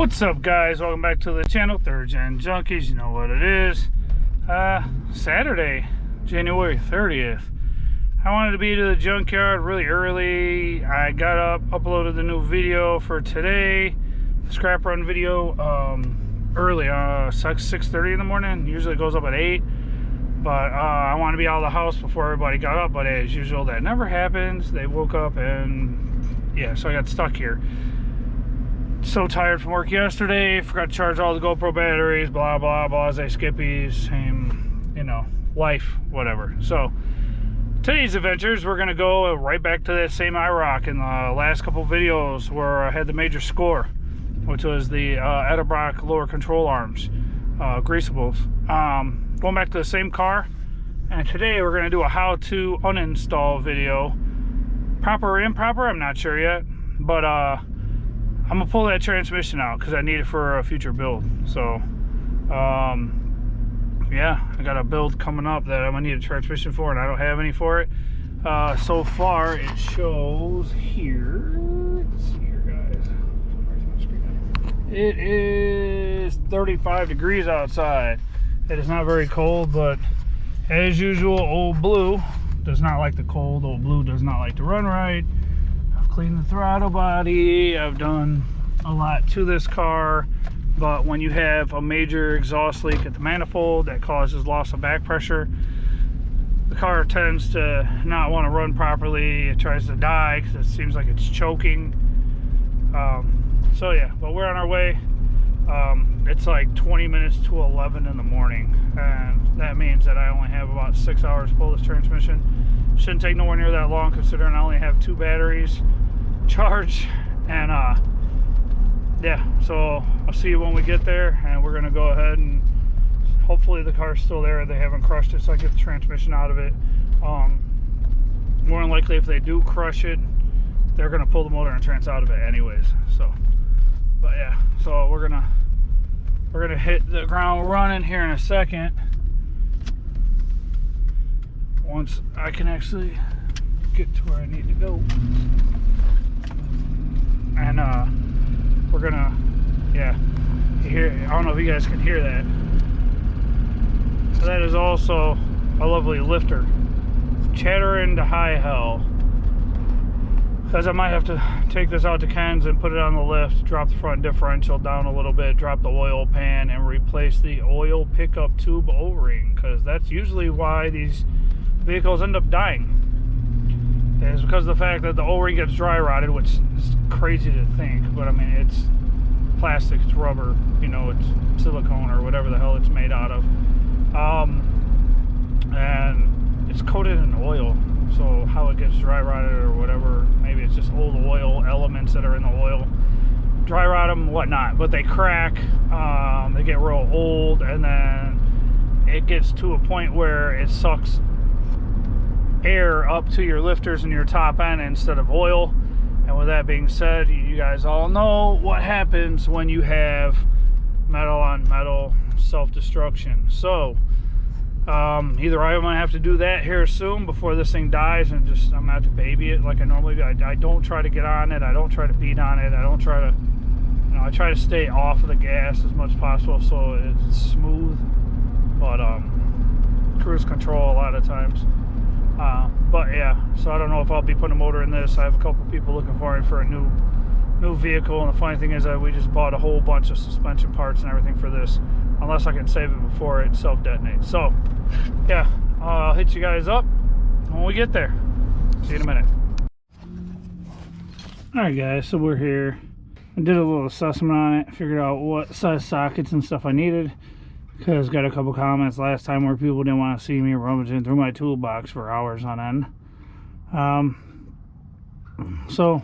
What's up, guys? Welcome back to the channel, Third Gen Junkies. You know what it is. Saturday, January 30th. I wanted to be to the junkyard really early. I got up, uploaded the new video for today, the scrap run video, early, 6:30 in the morning. Usually it goes up at 8. But I want to be out of the house before everybody got up. But as usual, that never happens. They woke up and yeah, so I got stuck here. So tired from work yesterday, forgot to charge all the GoPro batteries, blah blah blah, say skippies, same, you know, life, whatever. So today's adventures, we're gonna go right back to that same IROC in the last couple videos where I had the major score, which was the Edelbrock lower control arms, greasables. Going back to the same car, and today we're gonna do a how to uninstall video. Proper or improper, I'm not sure yet, but I'm gonna pull that transmission out because I need it for a future build. So yeah, I got a build coming up that I'm gonna need a transmission for, and I don't have any for it. So far it shows here, let's see here, guys, it is 35 degrees outside. It is not very cold, but as usual, old Blue does not like the cold. Old Blue does not like to run right. Clean the throttle body, I've done a lot to this car, but when you have a major exhaust leak at the manifold that causes loss of back pressure, the car tends to not want to run properly. It tries to die because it seems like it's choking. So yeah, but we're on our way. It's like 20 minutes to 11 in the morning, and that means that I only have about 6 hours to pull this transmission. Shouldn't take nowhere near that long considering I only have 2 batteries charged. And yeah, so I'll see you when we get there, and we're gonna go ahead and hopefully the car's still there. They haven't crushed it, so I get the transmission out of it. More than likely, if they do crush it, they're gonna pull the motor and trans out of it anyways. So but yeah, so we're gonna hit the ground running here in a second once I can actually get to where I need to go. And we're gonna, yeah, I don't know if you guys can hear that. So that is also a lovely lifter, chattering to high hell, because I might have to take this out to Ken's and put it on the lift, drop the front differential down a little bit, drop the oil pan, and replace the oil pickup tube O-ring, because that's usually why these vehicles end up dying. It's because of the fact that the O-ring gets dry rotted, which is crazy to think, but I mean, it's plastic, it's rubber, you know, it's silicone or whatever the hell it's made out of, and it's coated in oil. So how it gets dry rotted or whatever, maybe it's just old oil elements that are in the oil, dry rot them, whatnot, but they crack, they get real old, and then it gets to a point where it sucks air up to your lifters and your top end instead of oil. And with that being said, you guys all know what happens when you have metal on metal self-destruction. So either I'm gonna have to do that here soon before this thing dies, and just I'm gonna have to baby it like I normally do. I don't try to get on it, I don't try to beat on it, I don't try to, you know, I try to stay off of the gas as much as possible so it's smooth, but cruise control a lot of times. But yeah, so I don't know if I'll be putting a motor in this. I have a couple people looking for me for a new vehicle, and the funny thing is that we just bought a whole bunch of suspension parts and everything for this, unless I can save it before it self-detonates. So yeah, I'll hit you guys up when we get there. See you in a minute. Alright guys, so we're here. I did a little assessment on it, figured out what size sockets and stuff I needed, because got a couple comments last time where people didn't want to see me rummaging through my toolbox for hours on end. So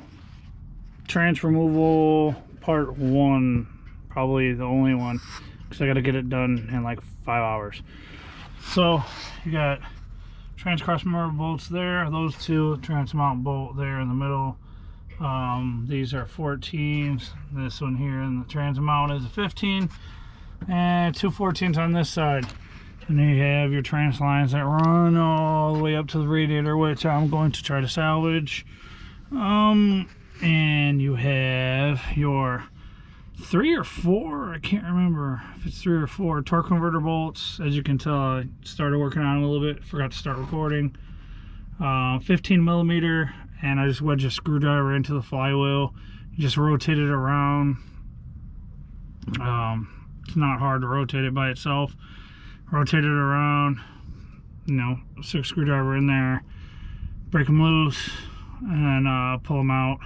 trans removal part 1, probably the only one, because I got to get it done in like 5 hours. So you got trans cross member bolts there, those 2, trans mount bolt there in the middle. These are 14s, this one here, and the trans mount is a 15, and 2 14s on this side. And then you have your trans lines that run all the way up to the radiator, which I'm going to try to salvage. And you have your 3 or 4, I can't remember if it's 3 or 4 torque converter bolts. As you can tell, I started working on it a little bit, forgot to start recording. 15 millimeter, and I just wedged a screwdriver into the flywheel. You just rotate it around. It's not hard to rotate it by itself. Rotate it around, you know, 6 screwdriver in there, break them loose, and then pull them out.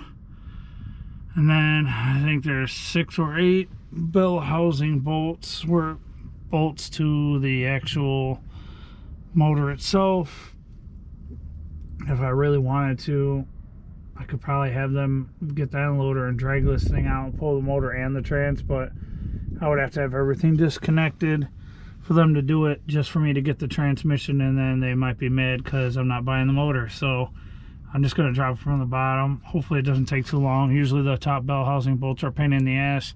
And then I think there's 6 or 8 bell housing bolts, were bolts to the actual motor itself. If I really wanted to, I could probably have them get the end loader and drag this thing out and pull the motor and the trans, but I would have to have everything disconnected for them to do it, just for me to get the transmission, and then they might be mad because I'm not buying the motor. So I'm just going to drop it from the bottom. Hopefully it doesn't take too long. Usually the top bell housing bolts are a pain in the ass,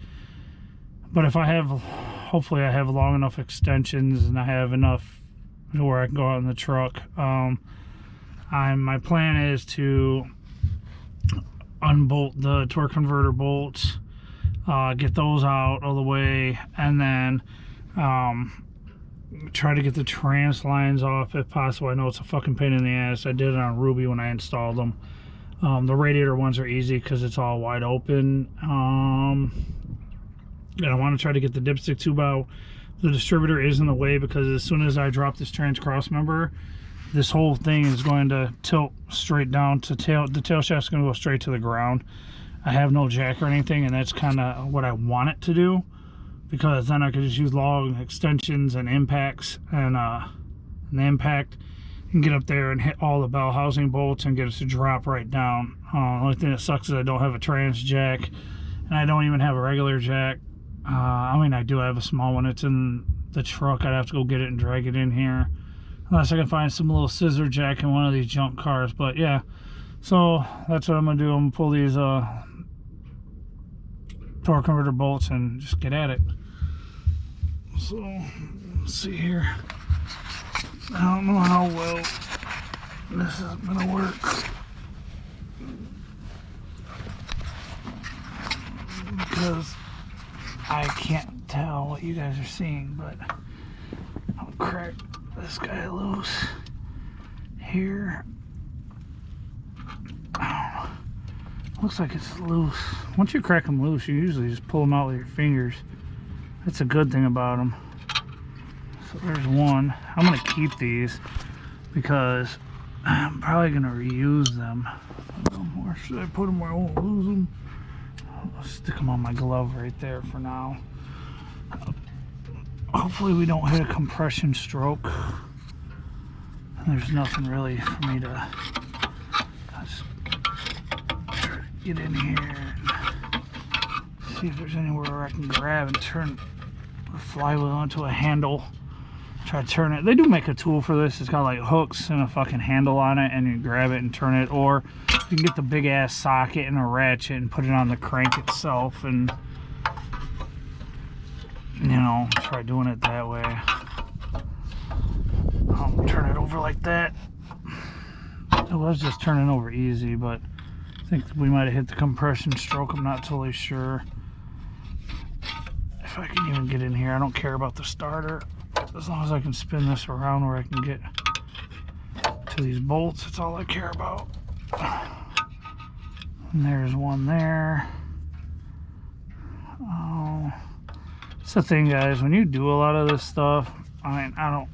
but if I have, hopefully I have long enough extensions and I have enough to where I can go out in the truck. My plan is to unbolt the torque converter bolts, get those out of the way, and then try to get the trans lines off if possible. I know it's a fucking pain in the ass. I did it on Ruby when I installed them. The radiator ones are easy because it's all wide open. And I want to try to get the dipstick tube out. The distributor is in the way because as soon as I drop this trans cross member, this whole thing is going to tilt straight down to tail. The tail shaft's going to go straight to the ground. I have no jack or anything, and that's kind of what I want it to do, because then I could just use long extensions and impacts and the impact and get up there and hit all the bell housing bolts and get it to drop right down. The only thing that sucks is I don't have a trans jack, and I don't even have a regular jack. I mean, I do have a small one. It's in the truck. I'd have to go get it and drag it in here, unless I can find some little scissor jack in one of these junk cars. But yeah, so that's what I'm gonna do. I'm gonna pull these torque converter bolts and just get at it. So let's see here. I don't know how well this is gonna work, because I can't tell what you guys are seeing, but I'll crack this guy loose here. Oh, looks like it's loose. Once you crack them loose, you usually just pull them out with your fingers. That's a good thing about them. So there's one. I'm gonna keep these because I'm probably gonna reuse them. Or should I put them where I won't lose them? I'll stick them on my glove right there for now. Hopefully we don't hit a compression stroke. There's nothing really for me to just try to get in here and see if there's anywhere where I can grab and turn the flywheel into a handle. Try to turn it. They do make a tool for this. It's got like hooks and a fucking handle on it, and you grab it and turn it, or you can get the big ass socket and a ratchet and put it on the crank itself, and you know, try doing it that way. I'll turn it over like that. It was just turning over easy, but I think we might have hit the compression stroke. I'm not totally sure if I can even get in here. I don't care about the starter, as long as I can spin this around where I can get to these bolts. That's all I care about. And there's one there. Oh, it's the thing, guys, when you do a lot of this stuff, I'm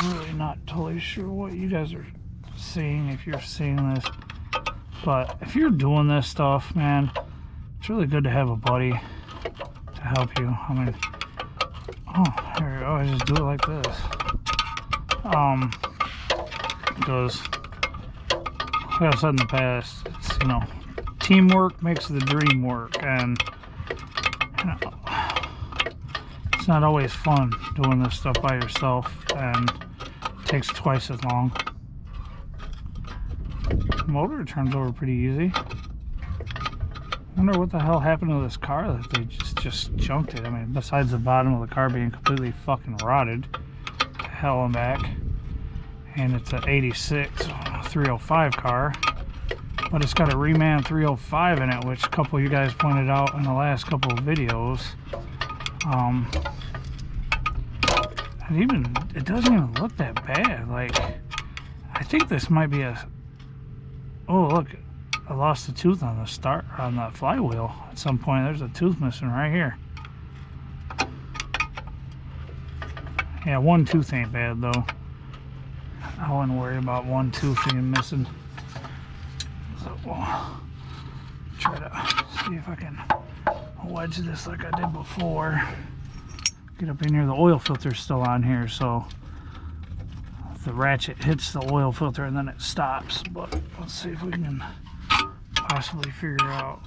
really not totally sure what you guys are seeing, if you're seeing this, but if you're doing this stuff, man, it's really good to have a buddy to help you. I mean, oh, there you go. I just do it like this. Because like I've said in the past, it's, you know, teamwork makes the dream work, and you know, it's not always fun doing this stuff by yourself, and it takes twice as long. The motor turns over pretty easy. Wonder what the hell happened to this car that they just junked it. I mean, besides the bottom of the car being completely fucking rotted to hell and back, and it's an 86 305 car, but it's got a reman 305 in it, which a couple of you guys pointed out in the last couple of videos. And it doesn't even look that bad. Like, I think this might be a, oh look, I lost a tooth on the flywheel at some point. There's a tooth missing right here. Yeah, one tooth ain't bad though. I wouldn't worry about one tooth being missing. So we'll try to see if I can wedge this like I did before. Get up in here. The oil filter's still on here, so the ratchet hits the oil filter and then it stops. But let's see if we can possibly figure out.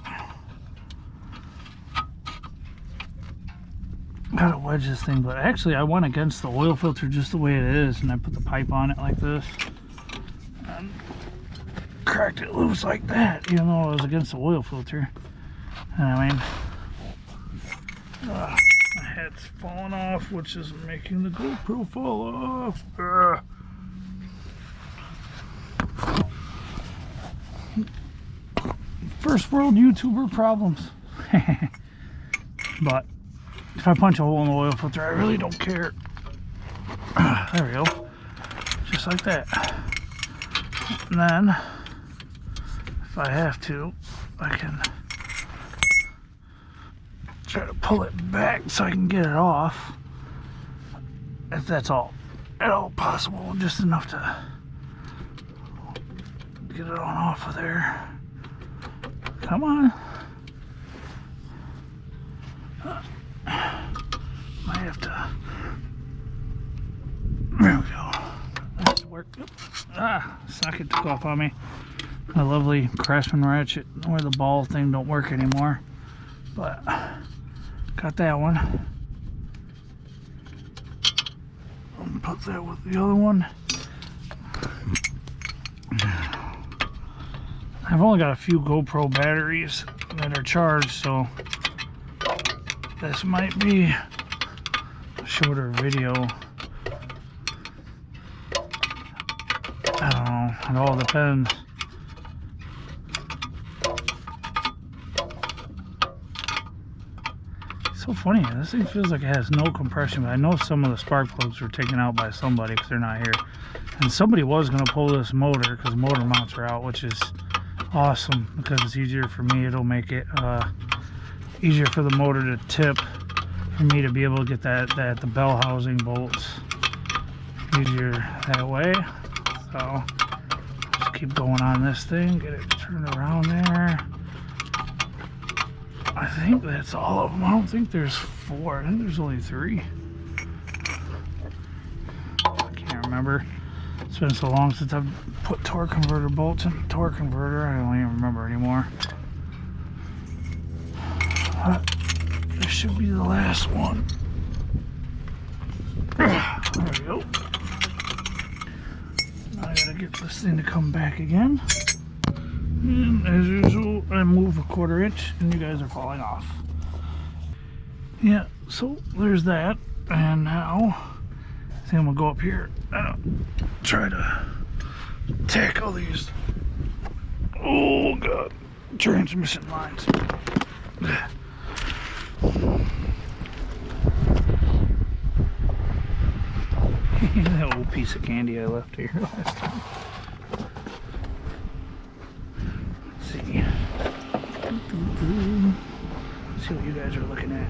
Gotta wedge this thing, but actually I went against the oil filter just the way it is, and I put the pipe on it like this and cracked it loose like that, even though it was against the oil filter. And I mean, my head's falling off, which is making the GoPro fall off. First world YouTuber problems. But if I punch a hole in the oil filter, I really don't care. There we go. Just like that. And then, if I have to, I can try to pull it back so I can get it off. If that's all at all possible, just enough to get it on off of there. Come on. Might have to. There we go. That's worked. Socket took off on me. A lovely Craftsman ratchet where the ball thing don't work anymore. But got that one. I'll put that with the other one. I've only got a few GoPro batteries that are charged, so this might be a shorter video. I don't know, it all depends. It's so funny, this thing feels like it has no compression, but I know some of the spark plugs were taken out by somebody because they're not here. And somebody was going to pull this motor because motor mounts are out, which is awesome because it's easier for me. It'll make it easier for the motor to tip, for me to be able to get the bell housing bolts easier that way. So just keep going on this thing, get it turned around there. I think that's all of them. I don't think there's 4. I think there's only 3. I can't remember. It's been so long since I've put torque converter bolts in the torque converter, I don't even remember anymore. But this should be the last one. There we go. Now I gotta get this thing to come back again. And as usual, I move a 1/4 inch and you guys are falling off. Yeah, so there's that. And now I think I'm gonna go up here and try to tackle these, oh god, transmission lines. That old piece of candy I left here last time. Let's see. See what you guys are looking at.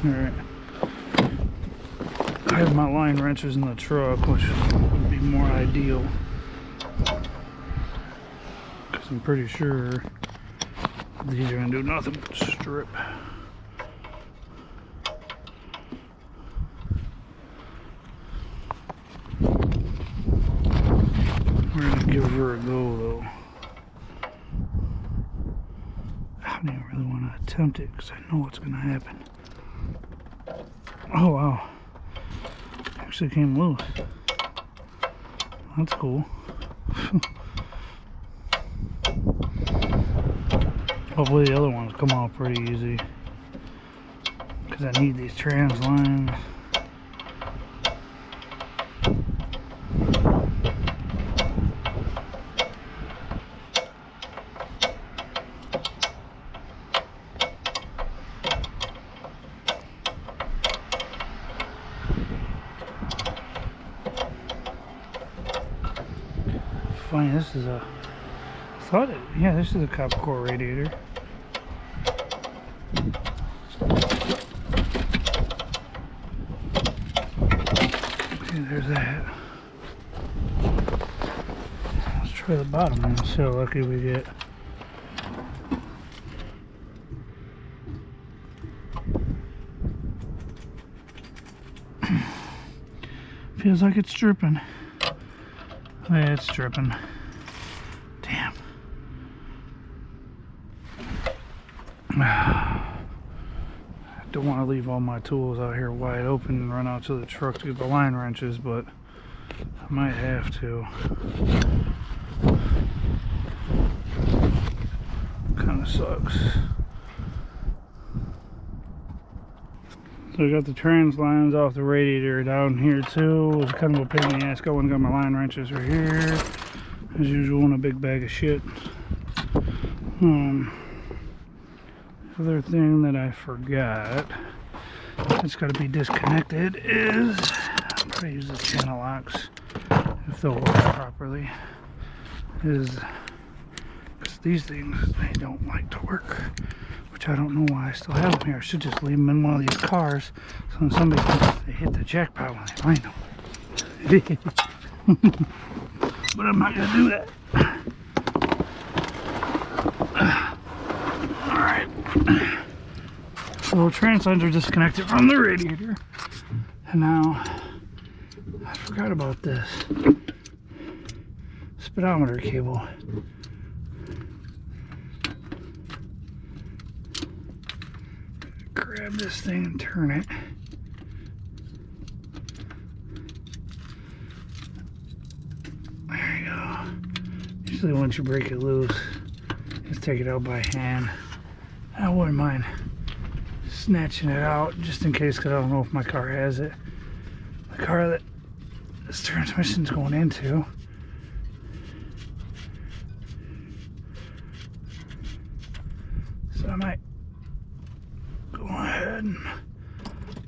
Alright. I have my line wrenches in the truck, which would be more ideal. Because I'm pretty sure these are going to do nothing but strip. We're going to give her a go though. I don't even really want to attempt it because I know what's going to happen. Oh wow. Actually came loose. That's cool. Hopefully the other ones come out pretty easy. Because I need these trans lines. funny. This is a, yeah, this is a copper core radiator. Okay, there's that. Let's try the bottom and see how lucky we get. Feels like it's dripping. Yeah, it's dripping. Damn. I don't want to leave all my tools out here wide open and run out to the truck to get the line wrenches, but I might have to. Kind of sucks. So I got the trans lines off the radiator down here too. It was kind of a pain in the ass going. Got my line wrenches right here. As usual, in a big bag of shit. Other thing that I forgot, it's got to be disconnected, is I'm going to use the channel locks if they'll work properly. Is because these things, they don't like to work. Which I don't know why I still have them here. I should just leave them in one of these cars so when somebody thinks they hit the jackpot when they find them. But I'm not going to do that. Alright. So trans lines are disconnected from the radiator. And now, I forgot about this. Speedometer cable. Grab this thing and turn it. There you go. Usually once you break it loose, just take it out by hand. I wouldn't mind snatching it out just in case, because I don't know if my car has it. The car that this transmission's going into. So I might go ahead and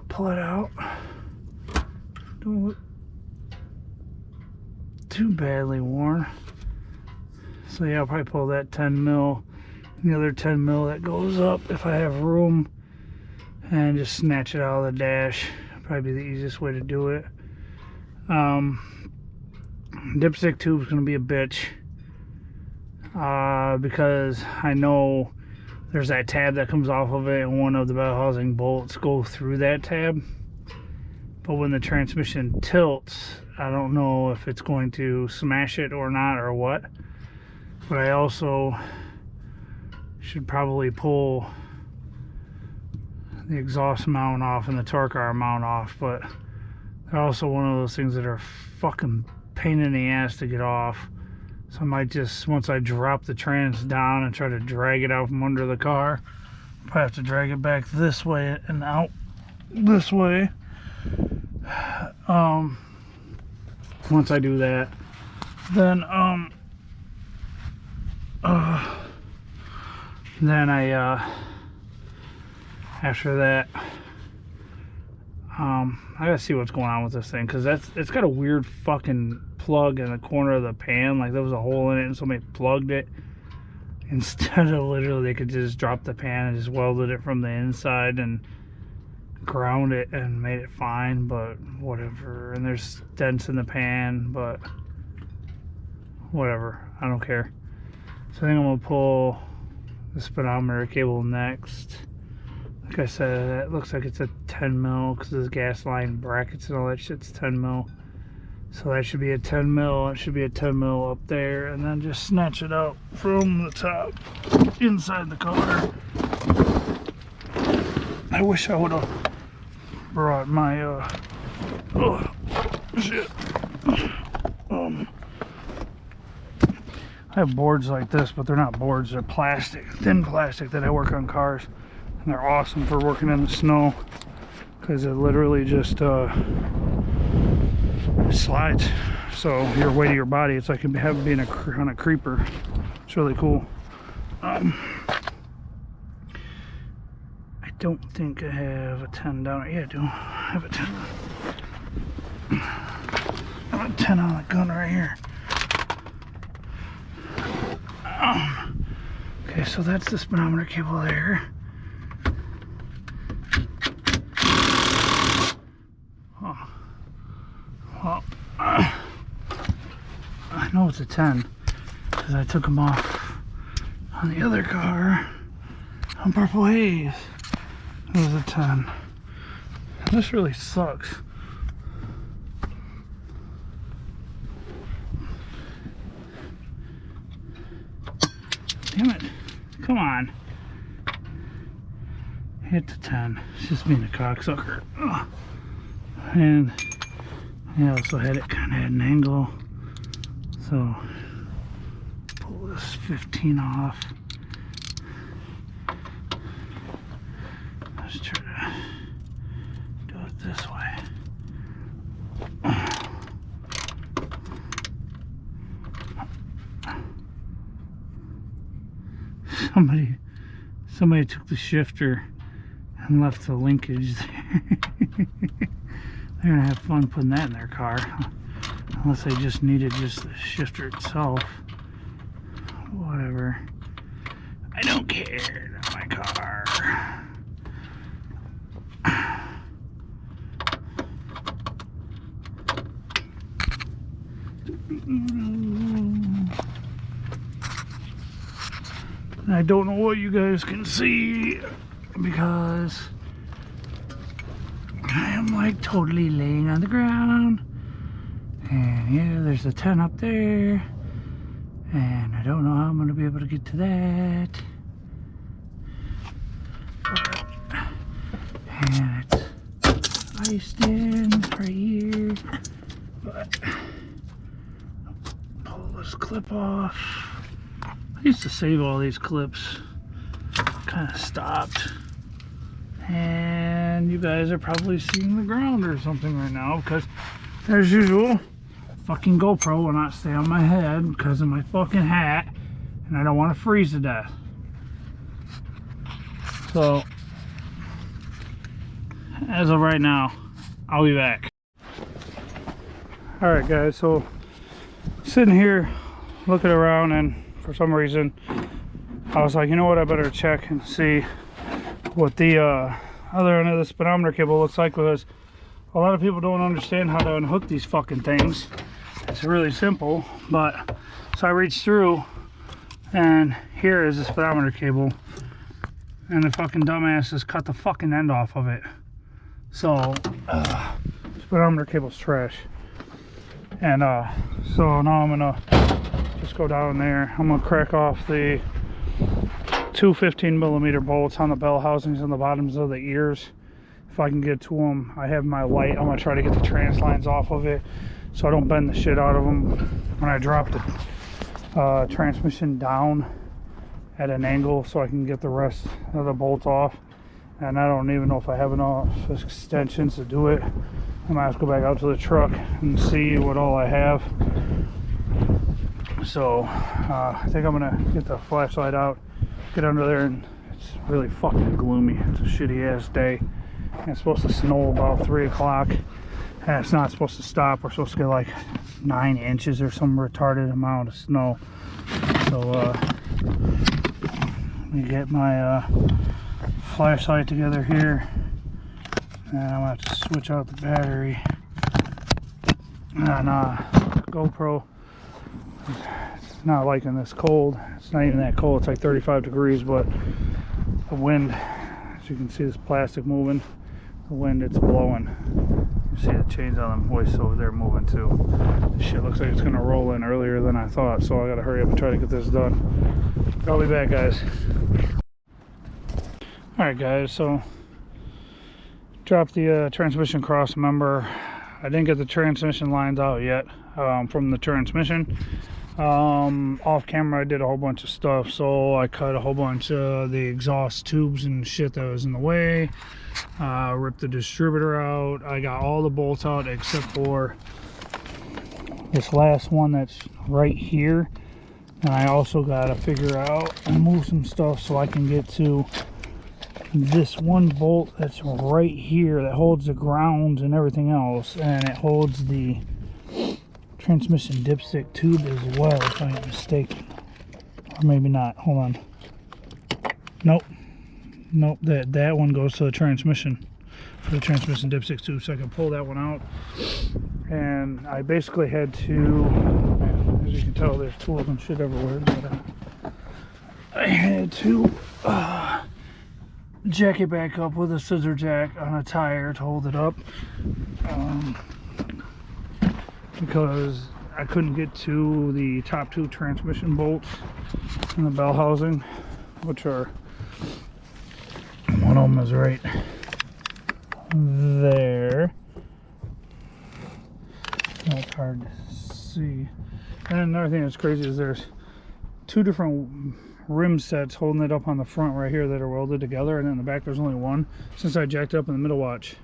pull it out. Don't look too badly worn. So yeah, I'll probably pull that 10 mil and the other 10 mil that goes up if I have room, and just snatch it out of the dash. Probably the easiest way to do it. Dipstick tube is going to be a bitch, because I know there's that tab that comes off of it, and one of the bell housing bolts go through that tab. But when the transmission tilts, I don't know if it's going to smash it or not, or what. But I also should probably pull the exhaust mount off and the torque arm mount off. But they're also one of those things that are fucking pain in the ass to get off. So I might just, once I drop the trans down and try to drag it out from under the car, probably have to drag it back this way and out this way. Once I do that, then after that, I gotta see what's going on with this thing, because it's got a weird fucking plug in the corner of the pan. Like there was a hole in it and somebody plugged it instead of literally they could just drop the pan and just welded it from the inside and ground it and made it fine. But whatever. And there's dents in the pan, but whatever, I don't care. So I think I'm gonna pull the speedometer cable next. Like I said, it looks like it's a 10 mil because there's gas line brackets and all that shit's 10 mil. So that should be a 10 mil. It should be a 10 mil up there, and then just snatch it out from the top inside the car. I wish I would have brought my oh shit. I have boards like this, but they're not boards, they're plastic, thin plastic that I work on cars. And they're awesome for working in the snow because it literally just slides. So your weight of your body, it's like being on a creeper. It's really cool. I don't think I have a 10 down. Yeah, I do. I have a 10. I have a 10 on the gun right here. Okay, so that's the speedometer cable there. Oh. Well, I know it's a 10 because I took them off on the other car on Purple Haze. It was a 10. This really sucks. Damn it. Come on. Hit the 10. It's just being a cocksucker. Ugh. And I also had it kind of at an angle. So pull this 15 off. Let's try to do it this way. Somebody took the shifter and left the linkage there. They're gonna have fun putting that in their car, unless they just needed just the shifter itself. Whatever. I don't care. Not my car. I don't know what you guys can see because I am like totally laying on the ground, and yeah, there's a 10 up there, and I don't know how I'm going to be able to get to that, and it's iced in right here, but pull this clip off. I used to save all these clips, kind of stopped, and you guys are probably seeing the ground or something right now because, as usual, fucking GoPro will not stay on my head because of my fucking hat, and I don't want to freeze to death. So, as of right now, I'll be back. Alright guys, so sitting here looking around, and for some reason I was like, you know what, I better check and see what the other end of the speedometer cable looks like, because a lot of people don't understand how to unhook these fucking things. It's really simple, but so I reached through, and here is the speedometer cable, and the fucking dumbass has cut the fucking end off of it. So speedometer cable's trash. And so now I'm gonna just go down there. I'm gonna crack off the two 15mm bolts on the bell housings on the bottoms of the ears if I can get to them. I have my light. I'm gonna try to get the trans lines off of it so I don't bend the shit out of them when I drop the transmission down at an angle, so I can get the rest of the bolts off. And I don't even know if I have enough extensions to do it. I might have to go back out to the truck and see what all I have. So I think I'm gonna get the flashlight out, get under there, and it's really fucking gloomy. It's a shitty ass day, and it's supposed to snow about 3 o'clock, and it's not supposed to stop. We're supposed to get like 9 inches or some retarded amount of snow. So let me get my flashlight together here, and I'm gonna have to switch out the battery. And GoPro, it's not liking this cold. It's not even that cold. It's like 35 degrees, but the wind, as you can see, this plastic moving. The wind, it's blowing. You see the chains on them hoists over there moving too. This shit looks like it's gonna roll in earlier than I thought, so I gotta hurry up and try to get this done. I'll be back, guys. Alright guys, so dropped the transmission cross member. I didn't get the transmission lines out yet from the transmission. Off camera I did a whole bunch of stuff, so I cut a whole bunch of the exhaust tubes and shit that was in the way, ripped the distributor out. I got all the bolts out except for this last one that's right here, and I also got to figure out and move some stuff so I can get to this one bolt that's right here that holds the grounds and everything else, and it holds the transmission dipstick tube as well, if I'm not mistaken. Or maybe not. Hold on. Nope. Nope. That one goes to the transmission. For the transmission dipstick tube, so I can pull that one out. And I basically had to, as you can tell, there's tools and shit everywhere, but I had to jack it back up with a scissor jack on a tire to hold it up, because I couldn't get to the top two transmission bolts in the bell housing, which are, one of them is right there. That's hard to see. And another thing that's crazy is there's two different rim sets holding it up on the front right here that are welded together, and then in the back there's only one, since I jacked it up in the middle watch.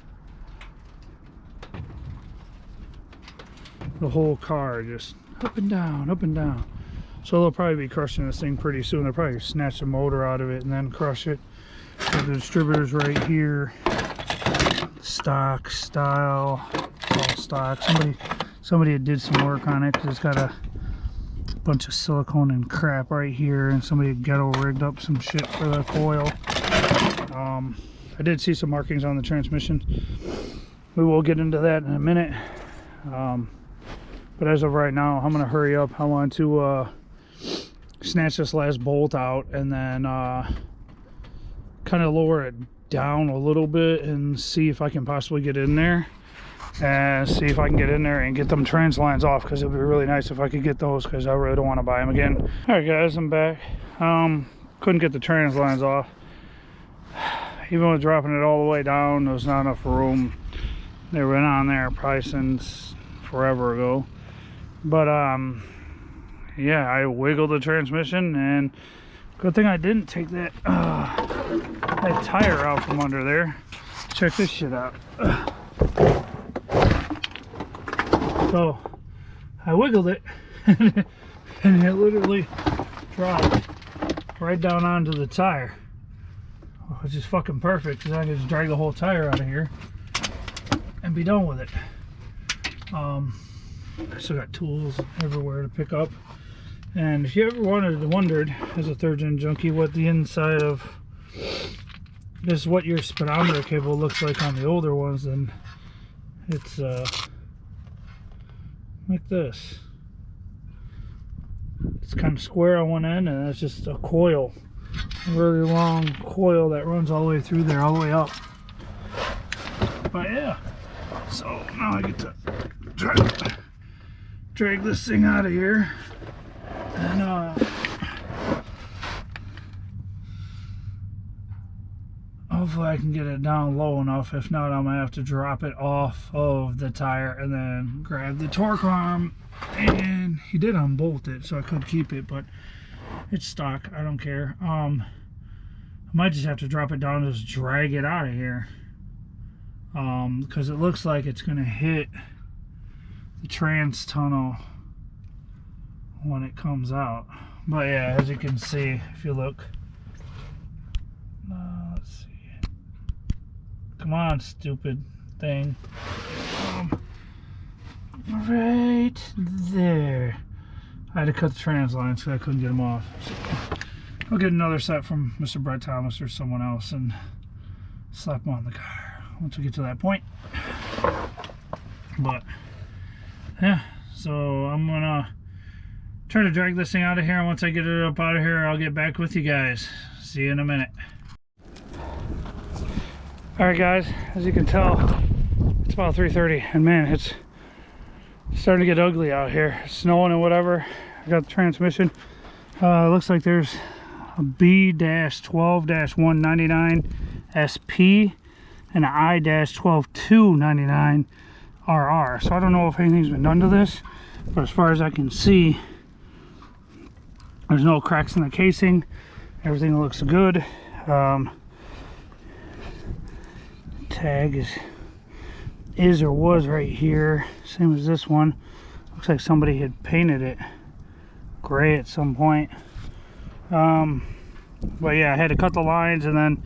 The whole car just up and down, up and down. So they'll probably be crushing this thing pretty soon. They'll probably snatch the motor out of it and then crush it. So the distributor's right here. Stock, style, all stock. Somebody did some work on it, because it's got a bunch of silicone and crap right here, and somebody ghetto rigged up some shit for the coil. I did see some markings on the transmission. We will get into that in a minute. But as of right now, I'm gonna hurry up. I want to snatch this last bolt out and then kind of lower it down a little bit and see if I can possibly get in there, and see if I can get in there and get them trans lines off, because it would be really nice if I could get those, because I really don't want to buy them again. All right guys, I'm back. Couldn't get the trans lines off. Even with dropping it all the way down, there was not enough room. They were on there probably since forever ago, but yeah, I wiggled the transmission, and good thing I didn't take that tire out from under there. Check this shit out. So I wiggled it and it literally dropped right down onto the tire, which is fucking perfect, because I can just drag the whole tire out of here and be done with it. I still got tools everywhere to pick up. And if you ever wondered as a third gen junkie what the inside of this is, what your speedometer cable looks like on the older ones, then it's like this. It's kind of square on one end, and that's just a coil, a really long coil that runs all the way through there, all the way up. But yeah, so now I get to drag this thing out of here. And hopefully I can get it down low enough. If not, I'm gonna have to drop it off of the tire and then grab the torque arm. And he did unbolt it, so I could keep it, but it's stock. I don't care. I might just have to drop it down and just drag it out of here, because it looks like it's gonna hit the trans tunnel when it comes out. But yeah, as you can see, if you look, let's see, come on, stupid thing, right there. I had to cut the trans lines because I couldn't get them off. So I'll get another set from Mr. Brett Thomas or someone else and slap them on the car once we get to that point. But yeah, so I'm gonna try to drag this thing out of here, and once I get it up out of here, I'll get back with you guys. See you in a minute. Alright guys, as you can tell, it's about 3:30, and man, it's starting to get ugly out here. It's snowing and whatever. I got the transmission. It looks like there's a B-12-199 SP and an I-12-299 RR. So I don't know if anything's been done to this, but as far as I can see, there's no cracks in the casing. Everything looks good. Tag is or was right here, same as this one. Looks like somebody had painted it gray at some point. But yeah, I had to cut the lines, and then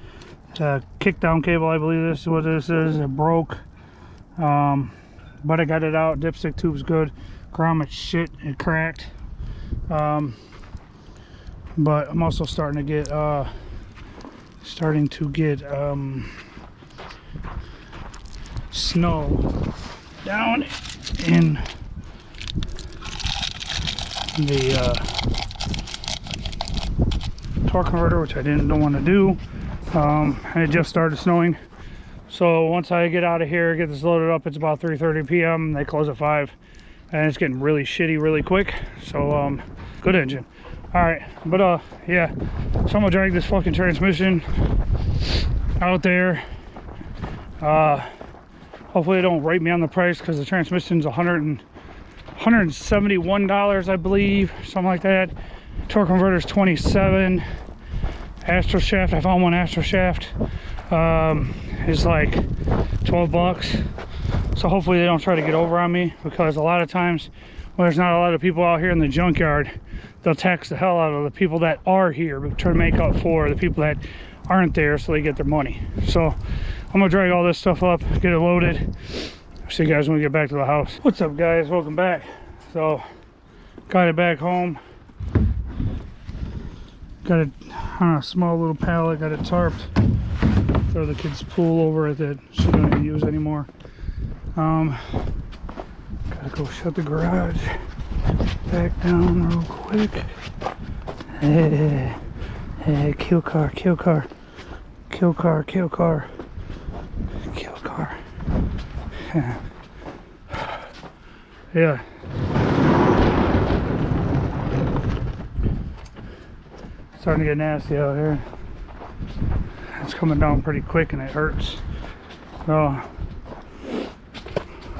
the kick down cable, I believe this is what this is, it broke. But I got it out. Dipstick tube's good. Grommet shit, it cracked. but I'm also starting to get snow down in the torque converter, which I don't want to do. And it just started snowing, so once I get out of here, get this loaded up, it's about 3:30 p.m. They close at 5, and it's getting really shitty really quick. So good engine. All right, but yeah, so I'm gonna drag this fucking transmission out there. Hopefully they don't rate me on the price, because the transmission's $171, I believe, something like that. Torque converter's 27. Astro shaft, I found one Astro shaft, is like 12 bucks. So hopefully they don't try to get over on me, because a lot of times when there's not a lot of people out here in the junkyard, they'll tax the hell out of the people that are here, but try to make up for the people that aren't there so they get their money. So I'm gonna drag all this stuff up, get it loaded. I'll see you guys when we get back to the house. What's up, guys? Welcome back. So got it back home. Got it on a small little pallet, got it tarped. Throw the kids' pool over it that she don't even use anymore. Gotta go shut the garage back down real quick. Hey, kill car, kill car, kill car, kill car, kill car. Yeah. Starting to get nasty out here. It's coming down pretty quick and it hurts. So,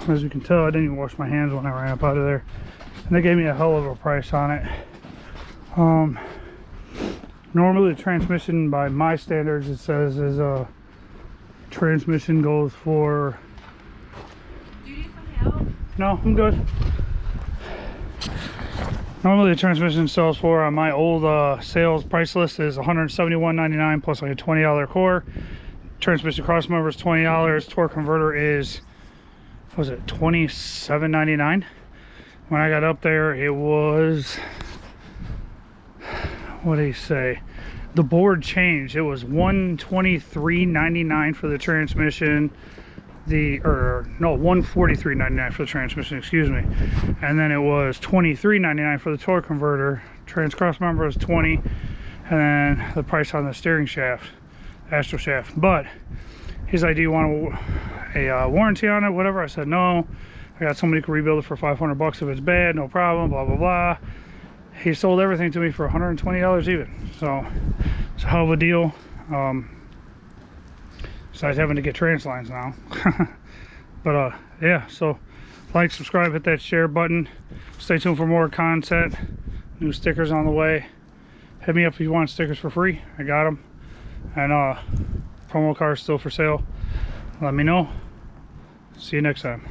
as you can tell, I didn't even wash my hands when I ran up out of there. And they gave me a hell of a price on it. Normally the transmission, by my standards, it says is a transmission goes for... Do you need some help? No, I'm good. Normally the transmission sells for, on my old sales price list, is $171.99 plus like a $20 core. Transmission cross member is $20. Torque converter is, what was it, $27.99? When I got up there, it was, what did he say? The board changed. It was $123.99 for the transmission. $143.99 for the transmission, excuse me. And then it was $23.99 for the torque converter. Trans cross member was $20, and then the price on the steering shaft, Astro shaft. But he's like, do you want a warranty on it, whatever? I said no. I got somebody who can rebuild it for 500 bucks if it's bad, no problem, blah blah blah. He sold everything to me for $120 even, so it's a hell of a deal. Besides having to get trans lines now. But yeah, so like, subscribe, hit that share button. Stay tuned for more content. New stickers on the way. Hit me up if you want stickers for free. I got them. And promo cards still for sale. Let me know. See you next time.